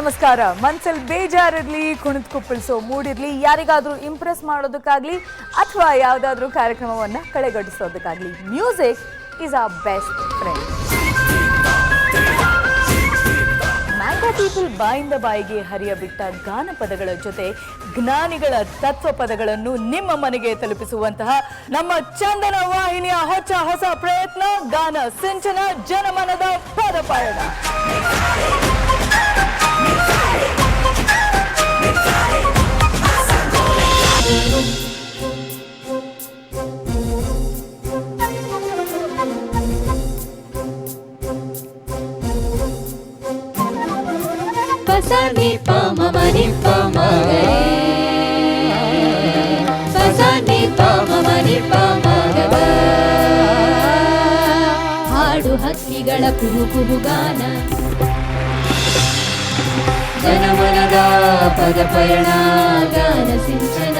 ನಮಸ್ಕಾರ. ಮನ್ಸಲ್ಲಿ ಬೇಜಾರಿರ್ಲಿ, ಕುಣಿದು ಕುಪ್ಪಳಿಸೋ ಮೂಡಿರ್ಲಿ, ಯಾರಿಗಾದ್ರೂ ಇಂಪ್ರೆಸ್ ಮಾಡೋದಕ್ಕಾಗ್ಲಿ ಅಥವಾ ಯಾವುದಾದ್ರೂ ಕಾರ್ಯಕ್ರಮವನ್ನ ಕಳೆಗಟ್ಟಿಸೋದಕ್ಕಾಗ್ಲಿ music is our best friend. Mango people ಬಾಯಿಂದ ಬಾಯಿಗೆ ಹರಿಯಬಿಟ್ಟ ಗಾನ ಪದಗಳ ಜೊತೆ ಜ್ಞಾನಿಗಳ ತತ್ವ ಪದಗಳನ್ನು ನಿಮ್ಮ ಮನೆಗೆ ತಲುಪಿಸುವಂತಹ ನಮ್ಮ ಚಂದನ ವಾಹಿನಿಯ ಹೊಸ ಪ್ರಯತ್ನ ಗಾನ ಸಿಂಚನ ಜನಮನದ ಪದಪಯಣ. Pasani pama mani pama gare, pasani pama mani pama gare. ಹಾಡು ಹಕ್ಕಿಗಳ ಕುಹು ಕುಹು ಗಾನ, ಜನಮನದ ಪದ ಪಯಣ ಗಾನ ಸಿಂಚನ.